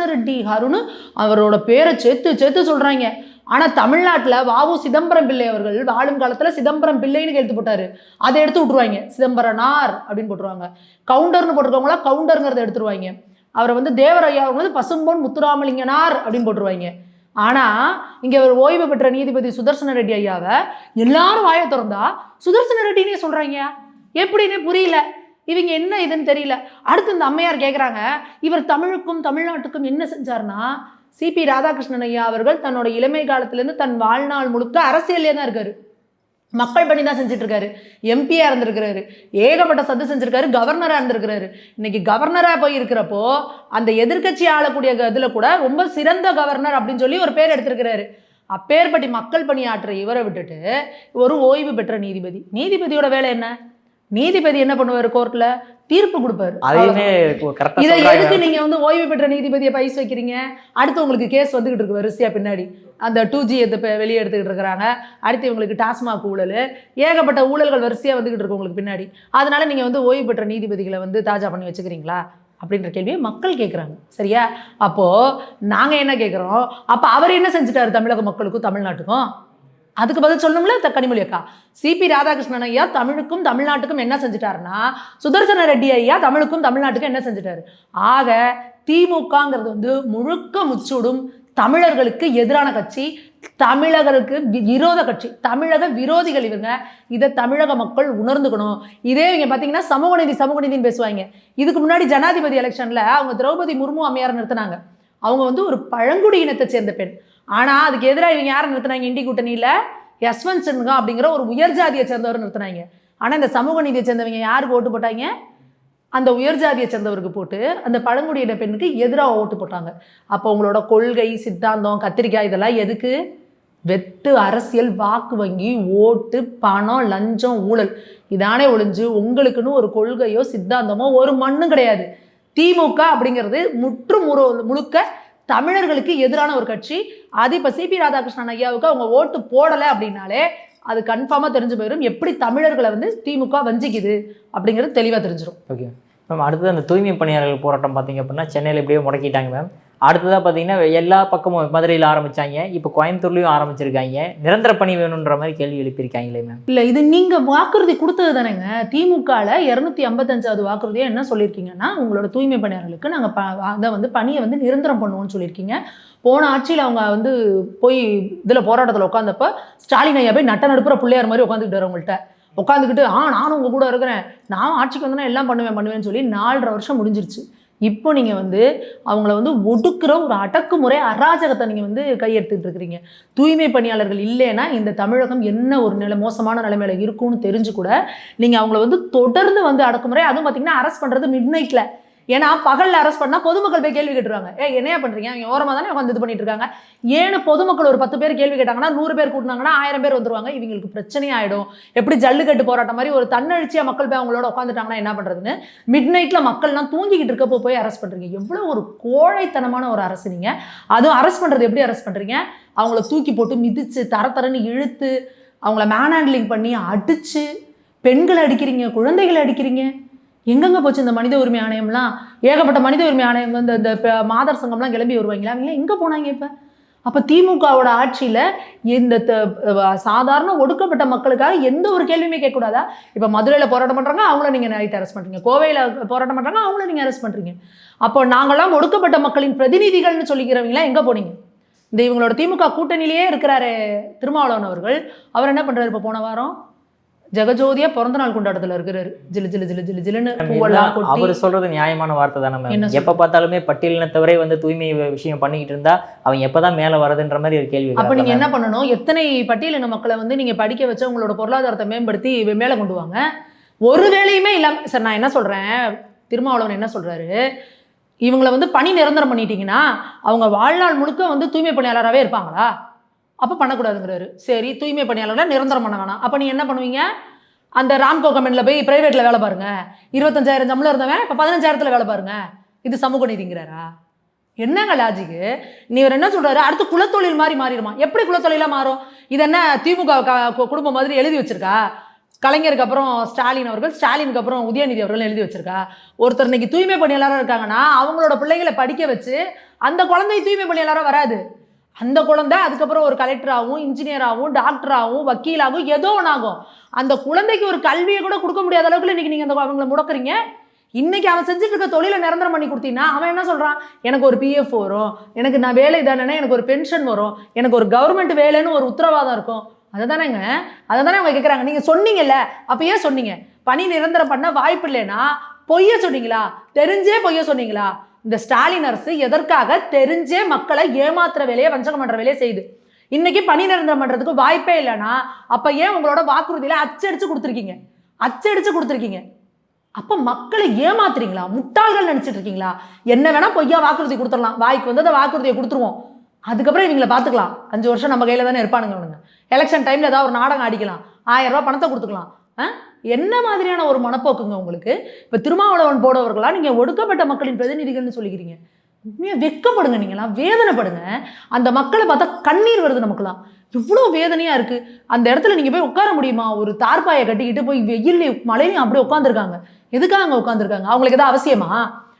ரெட்டி ஹருன்னு அவரோட பேரை சேர்த்து சொல்கிறாங்க. ஆனால் தமிழ்நாட்டில் வாவு சிதம்பரம் பிள்ளை அவர்கள் வாழும் காலத்தில் சிதம்பரம் பிள்ளைன்னு எழுத்து போட்டார், அதை எடுத்து விட்டுருவாங்க, சிதம்பரனார் அப்படின்னு போட்டுருவாங்க. கவுண்டர்னு போட்டிருக்கவங்களா கவுண்டருங்கிறத எடுத்துருவாங்க. அவரை வந்து தேவரையா வந்து பசும்பொன் முத்துராமலிங்கனார் அப்படின்னு போட்டுருவாங்க. ஆனால் இங்கே ஒரு ஓய்வு பெற்ற நீதிபதி சுதர்சன ரெட்டி ஐயாவை எல்லாரும் வாயை திறந்தா சுதர்சன ரெட்டினே சொல்கிறாங்க. எப்படின்னு புரியல, இவங்க என்ன இதுன்னு தெரியல. அடுத்து இந்த அம்மையார் கேட்குறாங்க, இவர் தமிழுக்கும் தமிழ்நாட்டுக்கும் என்ன செஞ்சார்னா, சிபி ராதாகிருஷ்ணன் ஐயா அவர்கள் தன்னோட இளமை காலத்திலேருந்து தன் வாழ்நாள் முழுக்க அரசியலே தான் இருக்காரு, மக்கள் பணி தான் செஞ்சுட்டு இருக்காரு, எம்பியாக இருந்திருக்கிறாரு, ஏகப்பட்ட சத்து செஞ்சிருக்காரு, கவர்னராக இருந்திருக்கிறாரு. இன்னைக்கு கவர்னராக போய் இருக்கிறப்போ அந்த எதிர்கட்சி ஆளக்கூடிய இதில் கூட ரொம்ப சிறந்த கவர்னர் அப்படின்னு சொல்லி ஒரு பேர் எடுத்திருக்கிறாரு. அப்பேற்பட்டி மக்கள் பணியாற்ற இவரை விட்டுட்டு ஒரு ஓய்வு பெற்ற நீதிபதியோட வேலை என்ன? நீதிபதி என்ன பண்ணுவார், கோர்ட்ல தீர்ப்பு கொடுப்பாரு. இதை எதுக்கு நீங்க வந்து ஓய்வு பெற்ற நீதிபதியை பைஸ் வைக்கிறீங்க? அடுத்து உங்களுக்கு கேஸ் வந்துகிட்டு இருக்கு வரிசையா பின்னாடி. அந்த 2G வெளியே எடுத்துக்கிட்டு இருக்கிறாங்க. அடுத்து இவங்களுக்கு டாஸ்மாக் ஊழல், ஏகப்பட்ட ஊழல்கள் வரிசையா வந்துகிட்டு இருக்கு உங்களுக்கு பின்னாடி. அதனால நீங்க வந்து ஓய்வு பெற்ற நீதிபதிகளை வந்து தாஜா பண்ணி வச்சுக்கிறீங்களா அப்படின்ற கேள்வியை மக்கள் கேட்குறாங்க. சரியா? அப்போ நாங்க என்ன கேட்குறோம், அப்ப அவர் என்ன செஞ்சுட்டாரு தமிழக மக்களுக்கும் தமிழ்நாட்டுக்கும்? அதுக்கு பதில் சொல்லணும்ல கனிமொழி அக்கா. சிபி ராதாகிருஷ்ணன் ஐயா தமிழுக்கும் தமிழ்நாட்டுக்கும் என்ன செஞ்சுட்டாருன்னா, சுதர்சன ரெட்டி ஐயா தமிழுக்கும் தமிழ்நாட்டுக்கும் என்ன செஞ்சுட்டாரு? ஆக திமுகங்கிறது வந்து முழுக்க முச்சூடும் தமிழர்களுக்கு எதிரான கட்சி, தமிழர்களுக்கு விரோத கட்சி, தமிழக விரோதிகள் இவங்க. இதை தமிழக மக்கள் உணர்ந்துக்கணும். இதே இவங்க பார்த்தீங்கன்னா சமூக நீதினு பேசுவாங்க. இதுக்கு முன்னாடி ஜனாதிபதி எலெக்ஷனில் அவங்க திரௌபதி முர்மு அம்மையார் நிறுத்தினாங்க. அவங்க வந்து ஒரு பழங்குடி இனத்தை சேர்ந்த பெண். ஆனால் அதுக்கு எதிராக இவங்க யாரை நிறுத்தினாங்க? இண்டி கூட்டணியில் யஸ்வந்த் சின்ஹா அப்படிங்கிற ஒரு உயர் ஜாதியை சேர்ந்தவர் நிறுத்தினாங்க. ஆனால் இந்த சமூக நீதியை சேர்ந்தவங்க யாருக்கு ஓட்டு போட்டாங்க? அந்த உயர் ஜாதியை சேர்ந்தவருக்கு போட்டு அந்த பழங்குடியின பெண்ணுக்கு எதிராக ஓட்டு போட்டாங்க. அப்போ உங்களோட கொள்கை, சித்தாந்தம், கத்திரிக்காய் இதெல்லாம் எதுக்கு? வெட்டு அரசியல், வாக்கு வங்கி, ஓட்டு, பணம், லஞ்சம், ஊழல். இதானே ஒழிஞ்சு உங்களுக்குன்னு ஒரு கொள்கையோ சித்தாந்தமோ ஒரு மண்ணும் கிடையாது. திமுக அப்படிங்கிறது முழுக்க தமிழர்களுக்கு எதிரான ஒரு கட்சி. அது இப்போ சிபி ராதாகிருஷ்ணன் ஐயாவுக்கு அவங்க ஓட்டு போடலை அப்படின்னாலே அது கன்ஃபார்மாக தெரிஞ்சு போயிடும் எப்படி தமிழர்களை வந்து திமுக வஞ்சிக்குது அப்படிங்கிறது தெளிவாக தெரிஞ்சிடும். Okay ma'am. அடுத்தது அந்த தூய்மை பணியாளர்கள் போராட்டம் பார்த்தீங்க அப்படின்னா சென்னையில் எப்படியோ முடக்கிட்டாங்க மேம். அடுத்ததாக பார்த்தீங்கன்னா எல்லா பக்கமும் மதுரையில் ஆரம்பித்தாங்க, இப்போ கோயம்புத்தூர்லேயும் ஆரம்பிச்சிருக்காங்க. நிரந்தர பணி வேணுன்ற மாதிரி கேள்வி எழுப்பியிருக்காங்களே மேம். இல்லை, இது நீங்கள் வாக்குறுதி கொடுத்தது தானேங்க. திமுகவில் 255வது வாக்குறுதியாக என்ன சொல்லியிருக்கீங்கன்னா, உங்களோட தூய்மை பணியாளர்களுக்கு நாங்கள் அதை வந்து பணியை வந்து நிரந்தரம் பண்ணுவோம்னு சொல்லியிருக்கீங்க. போன ஆட்சியில் அவங்க வந்து போய் இதில் போராட்டத்தில் உட்காந்தப்போ ஸ்டாலின் ஐயா போய் நட்ட நடுப்புற பிள்ளையார் மாதிரி உட்காந்துக்கிட்டார். அவங்கள்ட்ட உட்காந்துக்கிட்டு நானும் உங்கள் கூட இருக்கிறேன், நான் ஆட்சிக்கு வந்தேன்னா எல்லாம் பண்ணுவேன்னு சொல்லி 4.5 வருஷம் முடிஞ்சிருச்சு. இப்போ நீங்கள் வந்து அவங்கள வந்து ஒடுக்குற ஒரு அடக்குமுறை அராஜகத்தை நீங்கள் வந்து கையெடுத்துட்டு இருக்கிறீங்க. தூய்மை பணியாளர்கள் இல்லைன்னா இந்த தமிழகம் என்ன ஒரு மோசமான நிலைமையில இருக்கும்னு தெரிஞ்சு கூட நீங்கள் அவங்கள வந்து தொடர்ந்து வந்து அடக்குமுறை, அதுவும் பார்த்தீங்கன்னா அரெஸ்ட் பண்ணுறது மிட் நைட்டில். ஏன்னா பகலில் அரெஸ்ட் பண்ணால் பொதுமக்கள் போய் கேள்வி கேட்டுருவாங்க. என்னையா பண்ணுறீங்க, அவங்க ஓரமாக தானே உட்காந்து இது பண்ணிட்டு இருக்காங்க. ஏன்னு பொதுமக்கள் ஒரு 10 பேர் கேள்வி கேட்டாங்கன்னா 100 பேர் கூட்டினாங்கன்னா 1000 பேர் வந்துருவாங்க. இவங்களுக்கு பிரச்சனையே ஆகிடும். எப்படி ஜல்லிக்கட்டு போராட்டம் மாதிரி ஒரு தன்னெழுச்சியாக மக்கள் போய் அவங்களோட உட்காந்துட்டாங்கன்னா என்ன பண்ணுறதுன்னு மிட் நைட்டில் மக்கள்லாம் தூங்கிக்கிட்டு இருக்கப்போ போய் அரெஸ்ட் பண்ணுறீங்க. எவ்வளோ ஒரு கோழைத்தனமான ஒரு அரசு நீங்கள். அதுவும் அரெஸ்ட் பண்ணுறது எப்படி அரெஸ்ட் பண்ணுறீங்க? அவங்கள தூக்கி போட்டு மிதித்து தரன்னு இழுத்து அவங்கள மேன் ஹேண்ட்லிங் பண்ணி அடித்து பெண்களை அடிக்கிறீங்க, குழந்தைகளை அடிக்கிறீங்க. எங்கெங்கே போச்சு இந்த மனித உரிமை ஆணையம்லாம்? ஏகப்பட்ட மனித உரிமை ஆணையம் வந்து இந்த மாதர் சங்கம்லாம் கிளம்பி வருவாங்களா? அவங்களாம் எங்கே போனாங்க இப்போ? அப்போ திமுகவோட ஆட்சியில் இந்த சாதாரண ஒடுக்கப்பட்ட மக்களுக்காக எந்த ஒரு கேள்வியுமே கேட்கக்கூடாதா? இப்போ மதுரையில் போராட்டம் பண்ணுறாங்க, அவங்கள நீங்கள் நைட் அரெஸ்ட் பண்ணுறீங்க. கோவையில் போராட்டம் பண்ணுறாங்க, அவங்கள நீங்கள் அரெஸ்ட் பண்ணுறீங்க. அப்போ நாங்களாம் ஒடுக்கப்பட்ட மக்களின் பிரதிநிதிகள்னு சொல்லிக்கிறவங்களாம் எங்கே போனீங்க? இந்த இவங்களோட திமுக கூட்டணியிலேயே இருக்கிறாரு திருமாவளவன் அவர்கள். அவர் என்ன பண்ணுறாரு? இப்போ போன வாரம் ஜெகஜோதியா பிறந்த நாள் கொண்டாட்டத்தில் இருக்கிறாரு. ஜிலு ஜிலு ஜிலு ஜிலு ஜிலுன்னு பூவெல்லாம் கொட்டி. அவர் சொல்றது நியாயமான வார்த்தை தானே. எப்ப பார்த்தாலுமே பட்டியலினத்தவரை வந்து தூய்மை விஷயம் பண்ணிக்கிட்டு இருந்தா அவன் எப்பதான் மேல வரதுன்ற மாதிரி ஒரு கேள்வி. அப்ப நீங்க என்ன பண்ணணும்? எத்தனை பட்டியலின மக்களை வந்து நீங்க படிக்க வச்சு உங்களோட பொருளாதாரத்தை மேம்படுத்தி மேல கொண்டு வாங்க. ஒரு வேலையுமே இல்லாம சார் நான் என்ன சொல்றேன், திருமாவளவன் என்ன சொல்றாரு, இவங்களை வந்து பணி நிரந்தரம் பண்ணிட்டீங்கன்னா அவங்க வாழ்நாள் முழுக்க வந்து தூய்மை பணியாளராகவே இருப்பாங்களா? அப்போ பண்ணக்கூடாதுங்கிறாரு. சரி, தூய்மை பணியாளர்களை நிரந்தரம் பண்ண வேணாம். அப்போ நீங்கள் என்ன பண்ணுவீங்க? அந்த ராம்கோ கம்பெனியில் போய் ப்ரைவேட்டில் வேலை பாருங்க. 25,000 சம்பளம் இருந்தவன் இப்போ 15,000 வேலை பாருங்க. இது சமூக நீதிங்கிறாரா? என்னங்க லாஜிக்கு? நீவர் என்ன சொல்றாரு? அடுத்து குலத்தொழில் மாதிரி மாறிடுமா? எப்படி குலத்தொழிலாக மாறும்? இது என்ன திமுக குடும்பம் மாதிரி எழுதி வச்சிருக்கா? கலைஞருக்கு அப்புறம் ஸ்டாலின் அவர்கள், ஸ்டாலினுக்கு அப்புறம் உதயநிதி அவர்கள் எழுதி வச்சிருக்கா? ஒருத்தர் இன்னைக்கு தூய்மை பணியாளராக இருக்காங்கன்னா அவங்களோட பிள்ளைகளை படிக்க வச்சு அந்த குழந்தை தூய்மை பணியாளராக வராது. அந்த குழந்தை அதுக்கப்புறம் ஒரு கலெக்டராகவும், இன்ஜினியராகவும், டாக்டராகவும், வக்கீலாகவும் ஏதோ ஒன்றாகும். அந்த குழந்தைக்கு ஒரு கல்வியை கூட கொடுக்க முடியாத அளவுக்கு இன்னைக்கு நீங்கள் அவங்களை முடக்குறீங்க. இன்னைக்கு அவன் செஞ்சுட்டு இருக்க தொழிலை நிரந்தரம் பண்ணி கொடுத்தீங்கன்னா அவன் என்ன சொல்கிறான்? எனக்கு ஒரு பிஎஃப் வரும், எனக்கு நான் வேலை தானே, எனக்கு ஒரு பென்ஷன் வரும், எனக்கு ஒரு கவர்மெண்ட் வேலைன்னு ஒரு உத்தரவாதம் இருக்கும். அதை தானேங்க, அதை தானே அவங்க கேட்குறாங்க. நீங்கள் சொன்னீங்கல்ல, அப்போ ஏன் சொன்னீங்க பணி நிரந்தரம் பண்ண வாய்ப்பு இல்லைன்னா? பொய்ய சொன்னீங்களா? தெரிஞ்சே பொய்ய சொன்னீங்களா? இந்த ஸ்டாலின் அரசு எதற்காக தெரிஞ்சே மக்களை ஏமாத்துற வேலையை, வஞ்சகம் பண்ற வேலையை செய்யுது. இன்னைக்கு பணி நிரந்தரம் பண்றதுக்கு வாய்ப்பே இல்லைன்னா அப்ப ஏன் உங்களோட வாக்குறுதியில அச்சடிச்சு கொடுத்துருக்கீங்க? அப்ப மக்களை ஏமாத்துறீங்களா? முட்டாள்கள் நினைச்சிட்டு இருக்கீங்களா? என்ன வேணா பொய்யா வாக்குறுதி கொடுத்துடலாம், வாய்க்கு வந்து அந்த வாக்குறுதியை கொடுத்துருவோம், அதுக்கப்புறம் இவங்களை பார்த்துக்கலாம். 5 வருஷம் நம்ம கையில தானே இருப்பானுங்க அவனுங்க. எலெக்ஷன் டைம்ல ஏதாவது ஒரு நாடகம் அடிக்கலாம், 1000 ரூபாய் பணத்தை கொடுத்துக்கலாம். என்ன மாதிரியான ஒரு மனப்போக்குங்க உங்களுக்கு? இப்போ திருமாவளவன் போடவர்களா நீங்கள் ஒடுக்கப்பட்ட மக்களின் பிரதிநிதிகள்னு சொல்லிக்கிறீங்க? உண்மையாக வெட்கப்படுங்க, நீங்களாம் வேதனைப்படுங்க. அந்த மக்களை பார்த்தா கண்ணீர் வருது நமக்குலாம். இவ்வளோ வேதனையாக இருக்குது. அந்த இடத்துல நீங்கள் போய் உட்கார முடியுமா? ஒரு தார்பாயை கட்டிக்கிட்டு போய் வெயிலையும் மழையிலையும் அப்படியே உட்காந்துருக்காங்க. எதுக்காக அங்கே உட்காந்துருக்காங்க? அவங்களுக்கு எதாவது அவசியமா?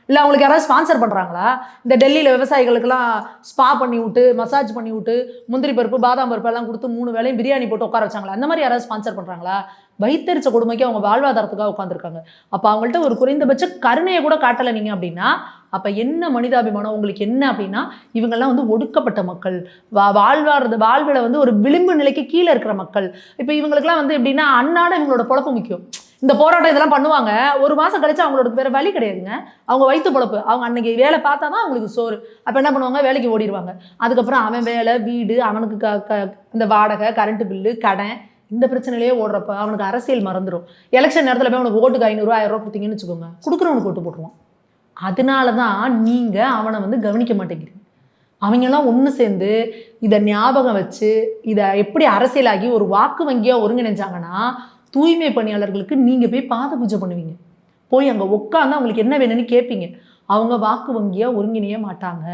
இல்லை அவங்களுக்கு யாராவது ஸ்பான்சர் பண்ணுறாங்களா? இந்த டெல்லியில் விவசாயிகளுக்கெல்லாம் ஸ்பா பண்ணி விட்டு, மசாஜ் பண்ணி விட்டு, முந்திரி பருப்பு, பாதாம் பருப்பு எல்லாம் கொடுத்து 3 வேளையும் பிரியாணி போட்டு உட்கார வச்சாங்களா? அந்த மாதிரி யாராவது ஸ்பான்சர் பண்ணுறாங்களா? வைத்தறிச்ச கொடுமைக்கு அவங்க வாழ்வாதாரத்துக்காக உட்காந்துருக்காங்க. அப்போ அவங்கள்ட்ட ஒரு குறைந்தபட்ச கருணையை கூட காட்டலை நீங்கள் அப்படின்னா அப்போ என்ன மனிதாபிமானம் உங்களுக்கு என்ன அப்படின்னா? இவங்கெல்லாம் வந்து ஒடுக்கப்பட்ட மக்கள், வாழ்வில் வந்து ஒரு விளிம்பு நிலைக்கு கீழே இருக்கிற மக்கள். இப்போ இவங்களுக்குலாம் வந்து எப்படின்னா அன்னாட இவங்களோட பொழப்பு முக்கியம். இந்த போராட்டம் இதெல்லாம் பண்ணுவாங்க. ஒரு மாதம் கழிச்சு அவங்களோட வேறு வழி கிடையாதுங்க. அவங்க வயிற்று பொழப்பு, அவங்க அன்னைக்கு வேலை பார்த்தா தான் அவங்களுக்கு சோறு. அப்போ என்ன பண்ணுவாங்க, வேலைக்கு ஓடிடுவாங்க. அதுக்கப்புறம் அவன் வேலை, வீடு, அவனுக்கு இந்த வாடகை, கரண்ட்டு பில்லு, கடன், இந்த பிரச்சனையிலேயே ஓடுறப்ப அவனுக்கு அரசியல் மறந்துடும். எலெக்ஷன் நேரத்தில் போய் அவனுக்கு ஓட்டுக்கு 500 1000 கொடுத்தீங்கன்னு வச்சுக்கோங்க, கொடுக்குறவனுக்கு ஓட்டு போட்டுருவான். அதனால தான் நீங்கள் அவனை வந்து கவனிக்க மாட்டேங்கிறீங்க. அவங்கெல்லாம் ஒன்று சேர்ந்து இதை ஞாபகம் வச்சு இதை எப்படி அரசியலாகி ஒரு வாக்கு வங்கியாக ஒருங்கிணைஞ்சாங்கன்னா, தூய்மை பணியாளர்களுக்கு நீங்கள் போய் பாத பூஜை பண்ணுவீங்க. போய் அங்கே உட்காந்து அவங்களுக்கு என்ன வேணும்னு கேட்பீங்க. அவங்க வாக்கு வங்கியாக ஒருங்கிணைய மாட்டாங்க.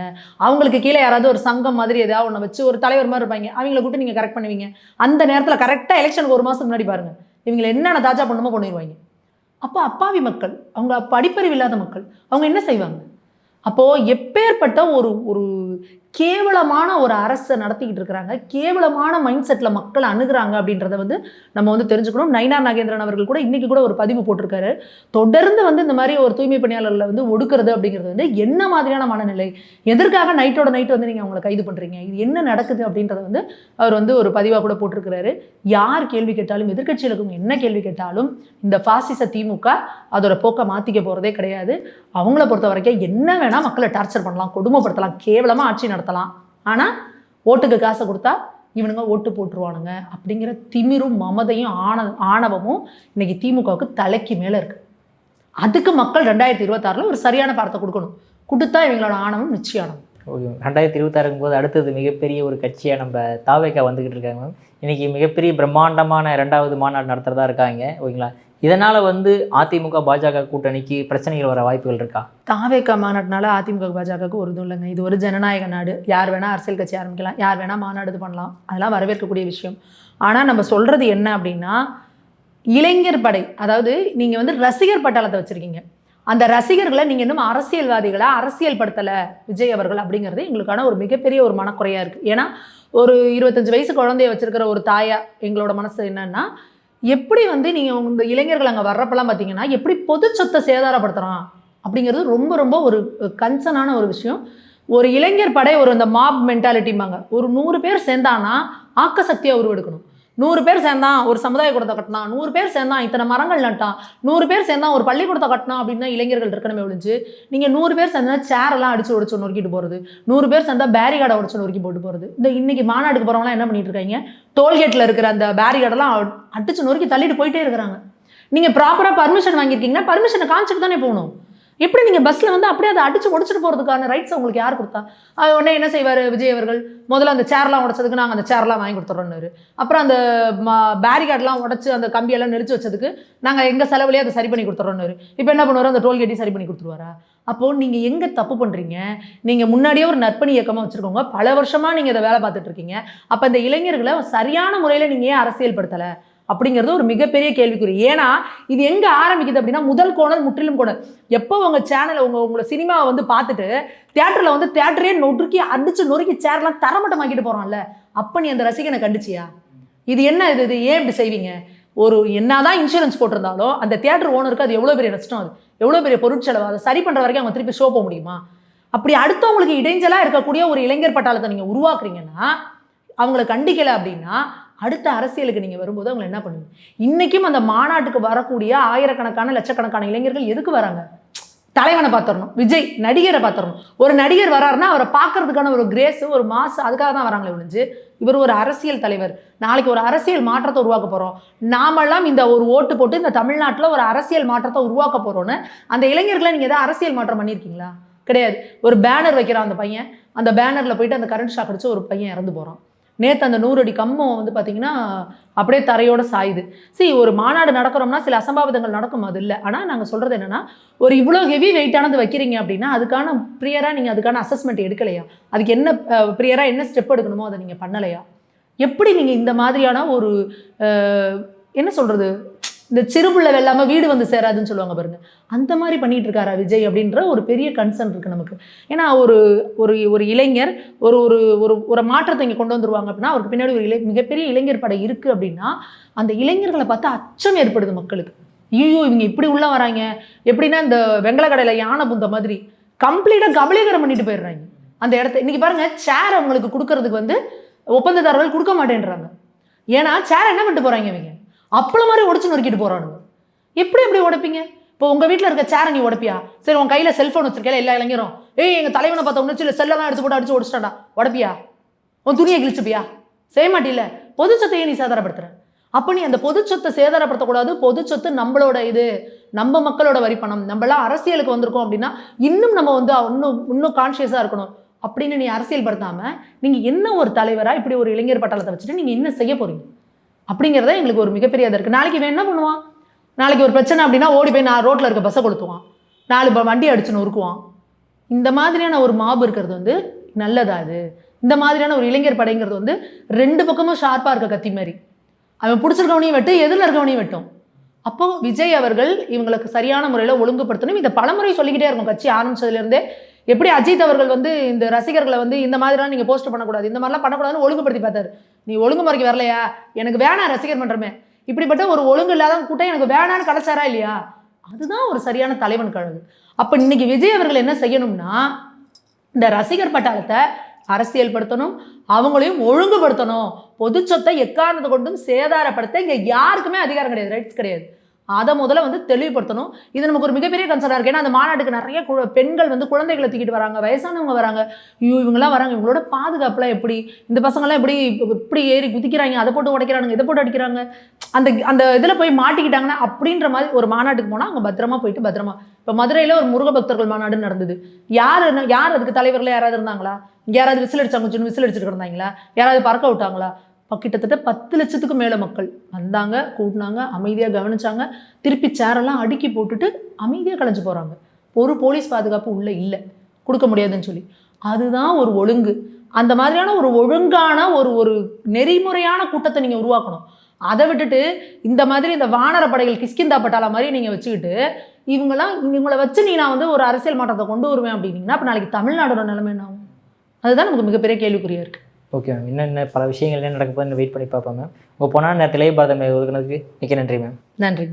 அவங்களுக்கு கீழே யாராவது ஒரு சங்கம் மாதிரி ஏதாவது ஒன்று வச்சு ஒரு தலைவர் மாதிரி இருப்பாங்க, அவங்கள கூட்டு நீங்கள் கரெக்ட் பண்ணுவீங்க. அந்த நேரத்தில் கரெக்டாக எலெக்ஷனுக்கு 1 மாதம் முன்னாடி பாருங்கள், இவங்களை என்னென்ன தாஜா பண்ணுமோ பண்ணிடுவாங்க. அப்போ அப்பாவி மக்கள், அவங்க படிப்பறிவு இல்லாத மக்கள், அவங்க என்ன செய்வாங்க? அப்போது எப்பேற்பட்ட ஒரு கேவலமான ஒரு அரசை நடத்திக்கிட்டு இருக்கிறாங்க, கேவலமான மைண்ட் செட்டில் மக்கள் அணுகிறாங்க அப்படின்றத வந்து நம்ம வந்து தெரிஞ்சுக்கணும். நயினார் நாகேந்திரன் அவர்கள் கூட இன்றைக்கி கூட ஒரு பதிவு போட்டிருக்காரு. தொடர்ந்து வந்து இந்த மாதிரி ஒரு தூய்மை பணியாளர்களை வந்து ஒடுக்கிறது அப்படிங்கிறது வந்து என்ன மாதிரியான மனநிலை, எதற்காக நைட்டோட நைட்டு வந்து நீங்கள் அவங்களை கைது பண்ணுறீங்க, இது என்ன நடக்குது அப்படின்றத வந்து அவர் வந்து ஒரு பதிவாக கூட போட்டிருக்கிறாரு. யார் கேள்வி கேட்டாலும், எதிர்க்கட்சியில் இருக்கவங்க என்ன கேள்வி கேட்டாலும், இந்த பாசிச திமுக அதோட போக்கை மாற்றிக்க போகிறதே கிடையாது. அவங்கள பொறுத்த வரைக்கும் என்ன வேணால் மக்களை டார்ச்சர் பண்ணலாம், கொடுமைப்படுத்தலாம், கேவலமாக ஆட்சி நடத்தலாம். ஆனால் ஓட்டுக்கு காசை கொடுத்தா இவனுங்க ஓட்டு போட்டுருவானுங்க அப்படிங்கிற திமிரும் மமதையும் ஆணவமும் இன்னைக்கு திமுகவுக்கு தலைக்கு மேலே இருக்குது. அதுக்கு மக்கள் 2026 ஒரு சரியான பாடத்தை கொடுக்கணும். கொடுத்தா இவங்களோட ஆணவம் நிச்சயானது. 2026 போது அடுத்தது மிகப்பெரிய ஒரு கட்சியாக நம்ம தாவேக்கா வந்துக்கிட்டு இருக்காங்க மேம். இன்றைக்கி மிகப்பெரிய பிரம்மாண்டமான 2வது மாநாடு நடத்துகிறதா இருக்காங்க, ஓகேங்களா? இதனால் வந்து அதிமுக பாஜக கூட்டணிக்கு பிரச்சனைகள் வர வாய்ப்புகள் இருக்கா? தாவேக்கா மாநாடுனால அதிமுக பாஜகவுக்கு ஒரு இதுவும் இல்லைங்க. இது ஒரு ஜனநாயக நாடு. யார் வேணால் அரசியல் கட்சி ஆரம்பிக்கலாம், யார் வேணால் மாநாடு இது பண்ணலாம், அதெல்லாம் வரவேற்கக்கூடிய விஷயம். ஆனால் நம்ம சொல்கிறது என்ன அப்படின்னா, இளைஞர் படை, அதாவது நீங்கள் வந்து ரசிகர் பட்டாளத்தை வச்சுருக்கீங்க. அந்த ரசிகர்களை நீங்கள் இன்னும் அரசியல்வாதிகளை அரசியல் படுத்தலை விஜய் அவர்கள் அப்படிங்கிறது எங்களுக்கான ஒரு மிகப்பெரிய ஒரு மனக்குறையாக இருக்குது. ஏன்னா ஒரு 25 வயசு குழந்தைய வச்சுருக்கிற ஒரு தாயா எங்களோட மனசு என்னன்னா, எப்படி வந்து நீங்கள் இந்த இளைஞர்கள் அங்கே வர்றப்பெல்லாம் பார்த்தீங்கன்னா எப்படி பொது சொத்தை சேதாரப்படுத்துகிறான் அப்படிங்கிறது ரொம்ப ரொம்ப ஒரு கன்சர்னான ஒரு விஷயம். ஒரு இளைஞர் படை, ஒரு இந்த மாப் மென்டாலிட்டிம்பாங்க, ஒரு 100 பேர் சேர்ந்தானா ஆக்க சக்தியாக உருவெடுக்கணும். 100 பேர் சேர்ந்தான் ஒரு சமுதாய கூடத்தை கட்டினான், 100 பேர் சேர்ந்தான் இத்தனை மரங்கள் நட்டான், 100 பேர் சேர்ந்தான் ஒரு பள்ளிக்கூடத்தை கட்டினான் அப்படின்னு தான் இளைஞர்கள் இருக்கணுமே ஒழிஞ்சு, நீங்கள் 100 பேர் சேர்ந்தா சேரெல்லாம் அடிச்சு உடச்சு நொறுக்கிட்டு போகிறது, 100 பேர் சேர்ந்தா பேரிகார்டை உடச்சு நொறுக்கி போட்டு போகிறது. இந்த இன்னைக்கு மாநாடுக்கு போகிறவங்களாம் என்ன பண்ணிட்டு இருக்காங்க, டோல்கேட்டில் இருக்கிற அந்த பேரிகார்டெல்லாம் அடிச்சு நொறுக்கி தள்ளிட்டு போயிட்டே இருக்கிறாங்க. நீங்கள் ப்ராப்பராக பர்மிஷன் வாங்கியிருக்கீங்கன்னா பர்மிஷனை காமிச்சிட்டு தானே போகணும். எப்படி நீங்கள் பஸ்ஸில் வந்து அப்படியே அதை அடிச்சு உடச்சிட்டு போகிறதுக்கான ரைட்ஸ் உங்களுக்கு யார் கொடுத்தா? உடனே என்ன செய்வார் விஜய் அவர்கள், முதல்ல அந்த சேர்லாம் உடச்சதுக்கு நாங்கள் அந்த சேர்லாம் வாங்கி கொடுத்துட்றோன்னு, அப்புறம் அந்த பேரிகார்டெலாம் உடச்சி அந்த கம்பியெல்லாம் நெரிச்சு வச்சதுக்கு நாங்கள் எங்கள் செலவுலேயே அதை சரி பண்ணி கொடுத்துட்றோன்னு. இப்போ என்ன பண்ணுவார், அந்த டோல்கேட்டையும் சரி பண்ணி கொடுத்துருவாரா? அப்போது நீங்கள் எங்கே தப்பு பண்ணுறீங்க? நீங்கள் முன்னாடியே ஒரு நற்பணி இயக்கமாக வச்சுருக்கோங்க, பல வருஷமாக நீங்கள் இதை வேலை பார்த்துட்டு இருக்கீங்க. அப்போ இந்த இளைஞர்களை சரியான முறையில் நீங்கள் ஏன் அரசியல் படுத்தலை அப்படிங்கிறது ஒரு மிகப்பெரிய கேள்விக்குறி. ஏன்னா இது எங்கே ஆரம்பிக்குது அப்படின்னா, முதல் கோணல் முற்றிலும் கோணல். எப்போ உங்கள் சேனலை உங்களை சினிமாவை வந்து பார்த்துட்டு தியேட்டரில் வந்து தியேட்டரே நொறுக்கி அடிச்சு நொறுக்கி சேர்லாம் தரமட்டமாக்கிட்டு போகிறான்ல, அப்போ நீ அந்த ரசிகனை கண்டிச்சியா? இது என்ன இது ஏன் இப்படி செய்வீங்க? ஒரு என்னதான் இன்சூரன்ஸ் போட்டிருந்தாலும் அந்த தியேட்டர் ஓனருக்கு அது எவ்வளோ பெரிய நஷ்டம், அது எவ்வளோ பெரிய பொருட்செலவு, அதை சரி பண்ணுற வரைக்கும் அவங்க திருப்பி ஷோ போக முடியுமா? அப்படி அடுத்தவங்களுக்கு இடைஞ்சலாக இருக்கக்கூடிய ஒரு இளைஞர் பட்டாளத்தை நீங்கள் உருவாக்குறீங்கன்னா, அவங்களை கண்டிக்கலை அப்படின்னா அடுத்த அரசியலுக்கு நீங்கள் வரும்போது அவங்களை என்ன பண்ணுவீங்க? இன்றைக்கும் அந்த மாநாட்டுக்கு வரக்கூடிய ஆயிரக்கணக்கான லட்சக்கணக்கான இளைஞர்கள் எதுக்கு வராங்க? தலைவனை பார்த்துடணும், விஜய் நடிகரை பார்த்துடணும். ஒரு நடிகர் வராருன்னா அவரை பார்க்கறதுக்கான ஒரு கிரேஸு, ஒரு மாசு, அதுக்காக தான் வராங்களே ஒழிஞ்சு இவர் ஒரு அரசியல் தலைவர், நாளைக்கு ஒரு அரசியல் மாற்றத்தை உருவாக்க போகிறோம், நாமெல்லாம் இந்த ஒரு ஓட்டு போட்டு இந்த தமிழ்நாட்டில் ஒரு அரசியல் மாற்றத்தை உருவாக்க போகிறோன்னு அந்த இளைஞர்களை நீங்கள் எதாவது அரசியல் மாற்றம் பண்ணியிருக்கீங்களா? கிடையாது. ஒரு பேனர் வைக்கிறான் அந்த பையன், அந்த பேனரில் போயிட்டு அந்த கரண்ட் ஷாக் அடிச்சு ஒரு பையன் இறந்து போகிறான். நேற்று அந்த 100 அடி கம்பம் வந்து பார்த்திங்கன்னா அப்படியே தரையோடு சாயுது. ஒரு மாநாடு நடக்கிறோம்னா சில அசம்பாவிதங்கள் நடக்கும், அது இல்லை. ஆனால் நாங்கள் சொல்கிறது என்னென்னா, ஒரு இவ்வளோ ஹெவி வெயிட்டானது வைக்கிறீங்க அப்படின்னா அதுக்கான ப்ரியராக நீங்கள் அதுக்கான அசஸ்மெண்ட் எடுக்கலையா? அதுக்கு என்ன ப்ரியராக என்ன ஸ்டெப் எடுக்கணுமோ அதை நீங்கள் பண்ணலையா? எப்படி நீங்கள் இந்த மாதிரியான ஒரு என்ன சொல்கிறது, இந்த சிறுபுள்ள வெல்லாமல் வீடு வந்து சேராதுன்னு சொல்லுவாங்க பாருங்க, அந்த மாதிரி பண்ணிட்டு இருக்காரா விஜய் அப்படின்ற ஒரு பெரிய கன்சர்ன் இருக்குது நமக்கு. ஏன்னா ஒரு ஒரு ஒரு இளைஞர் ஒரு ஒரு ஒரு ஒரு மாற்றத்தை இங்கே கொண்டு வந்துருவாங்க அப்படின்னா அவருக்கு பின்னாடி ஒரு மிகப்பெரிய இளைஞர் படை இருக்குது அப்படின்னா அந்த இளைஞர்களை பார்த்து அச்சம் ஏற்படுது மக்களுக்கு. ஐயோ இவங்க இப்படி உள்ள வராங்க, எப்படின்னா இந்த வெங்கல கடையில் யானை புந்த மாதிரி கம்ப்ளீட்டாக கபலீகரம் பண்ணிட்டு போயிடுறாங்க அந்த இடத்த. இன்றைக்கி பாருங்கள், சேர் அவங்களுக்கு கொடுக்கறதுக்கு வந்து ஒப்பந்ததாரர்கள் கொடுக்க மாட்டேன்றாங்க. ஏன்னா சேர் என்ன பண்ணிட்டு போகிறாங்க, இவங்க அப்பளம் மாதிரி உடச்சு நொறுக்கிட்டு போகிறானுங்க. எப்படி எப்படி உடைப்பீங்க? இப்போ உங்க வீட்டில் இருக்க சேரை நீ உடைப்பியா? சரி, உன் கையில் செல்ஃபோன் வச்சிருக்கல எல்லா இளைஞரும், எங்கள் தலைவனை பார்த்த உடனே இல்லை செல்லெல்லாம் எடுத்து போட்டு அடிச்சு உடச்சிட்டாடா, உடைப்பியா? உன் துணியை கிழிச்சுப்பியா? செய்ய மாட்டில்ல. பொது சொத்தையே நீ சேதாரப்படுத்துற. அப்போ நீ அந்த பொது சொத்தை சேதாரப்படுத்தக்கூடாது. பொது சொத்து நம்மளோட இது, நம்ம மக்களோட வரி பணம், நம்மளாம் அரசியலுக்கு வந்திருக்கோம் அப்படின்னா இன்னும் நம்ம வந்து இன்னும் கான்ஷியஸாக இருக்கணும் அப்படின்னு நீ அரசியல் படுத்தாமல் நீங்கள் என்ன ஒரு தலைவராக இப்படி ஒரு இளைஞர் பட்டாளத்தை வச்சுட்டு நீங்கள் என்ன செய்ய போகிறீங்க அப்படிங்கிறத எங்களுக்கு ஒரு மிகப்பெரிய இது இருக்குது. நாளைக்கு இவன் என்ன பண்ணுவான்? நாளைக்கு ஒரு பிரச்சனை அப்படின்னா ஓடி போய் நான் ரோட்டில் இருக்க பஸ்ஸை கொளுத்துவான், 4 வண்டி அடிச்சுன்னு உருக்குவான். இந்த மாதிரியான ஒரு மாபு இருக்கிறது வந்து நல்லதா? அது இந்த மாதிரியான ஒரு இளைஞர் படைங்கிறது வந்து 2 பக்கமும் ஷார்ப்பாக இருக்க கத்தி மாதிரி, அவன் பிடிச்சிருக்கவனையும் வெட்டு, எதிரில் இருக்கவனையும் வெட்டும். அப்போ விஜய் அவர்கள் இவங்களுக்கு சரியான முறையில் ஒழுங்குபடுத்தணும். இதை பலமுறை சொல்லிக்கிட்டே இருக்கும் கட்சி ஆரம்பிச்சதுலேருந்தே. எப்படி அஜித் அவர்கள் வந்து இந்த ரசிகர்களை வந்து இந்த மாதிரிலாம் நீங்கள் போஸ்ட் பண்ணக்கூடாது, இந்த மாதிரிலாம் பண்ணக்கூடாதுன்னு ஒழுங்குபடுத்தி பார்த்தாரு. நீ ஒழுங்குமுறைக்கு வரலையா, எனக்கு வேணாம் ரசிகர் மன்றமே, இப்படிப்பட்ட ஒரு ஒழுங்கு இல்லாத கூட்டம் எனக்கு வேணான்னு கிடைச்சாரா இல்லையா? அதுதான் ஒரு சரியான தலைவன் கழகு. அப்போ இன்னைக்கு விஜய் அவர்கள் என்ன செய்யணும்னா, இந்த ரசிகர் பட்டாளத்தை அரசியல் படுத்தணும், அவங்களையும் ஒழுங்குபடுத்தணும். பொது சொத்தை எக்காரணத்தை கொண்டும் சேதாரப்படுத்த இங்கே யாருக்குமே அதிகாரம் கிடையாது, ரைட்ஸ் கிடையாது. அதை முதல்ல வந்து தெளிவுபடுத்தணும். இது நமக்கு ஒரு மிகப்பெரிய கன்சர்னாக இருக்குது. ஏன்னா அந்த மாநாட்டுக்கு நிறைய பெண்கள் வந்து குழந்தைகளை தூக்கிட்டு வராங்க, வயசானவங்க வராங்க. இவங்கெல்லாம் வராங்க, இவங்களோட பாதுகாப்புலாம் எப்படி, இந்த பசங்கள்லாம் எப்படி ஏறி குதிக்கிறாங்க, அதை போட்டு உடைக்கிறாங்க, இதை போட்டு அடிக்கிறாங்க, அந்த இதில் போய் மாட்டிக்கிட்டாங்கன்னா அப்படின்ற மாதிரி ஒரு மாநாட்டுக்கு போனால் அவங்க பத்திரமா போயிட்டு பத்திரமா. இப்போ மதுரையில் ஒரு முருக பக்தர்கள் மாநாடு நடந்தது. யார் அதுக்கு தலைவரில் யாராவது இருந்தாங்களா? யாராவது விசில் அடிச்சாங்க, விசில் அடிச்சுட்டு இருந்தாங்களா? யாராவது பறக்க விட்டாங்களா? கிட்டத்தட்ட 10 லட்சத்துக்கும் மேலே மக்கள் வந்தாங்க, கூட்டினாங்க, அமைதியாக கவனிச்சாங்க, திருப்பி சேரெல்லாம் அடுக்கி போட்டுட்டு அமைதியாக கலைஞ்சு போகிறாங்க. ஒரு போலீஸ் பாதுகாப்பு உள்ளே இல்லை, கொடுக்க முடியாதுன்னு சொல்லி. அதுதான் ஒரு ஒழுங்கு. அந்த மாதிரியான ஒரு ஒழுங்கான ஒரு நெறிமுறையான கூட்டத்தை நீங்கள் உருவாக்கணும். அதை விட்டுட்டு இந்த மாதிரி இந்த வானர படைகள் கிஷ்கிந்தா பட்டாளா மாதிரி நீங்கள் வச்சுக்கிட்டு இவங்களை வச்சு நான் வந்து ஒரு அரசியல் மாற்றத்தை கொண்டு வருவேன் அப்படின்னீங்கன்னா அப்போ நாளைக்கு தமிழ்நாடோட நிலைமை என்ன ஆகும்? அதுதான் நமக்கு மிகப்பெரிய கேள்விக்குறியாக இருக்குது. ஓகே மேம், இன்னும் பல விஷயங்கள் என்ன நடக்க போகுதுன்னு வெயிட் பண்ணி பார்ப்போம் மேம். உங்கள் பொண்ணான நேரத்திலேயே பாரதம் ஒதுக்குனதுக்கு மிக்க நன்றி மேம். நன்றி.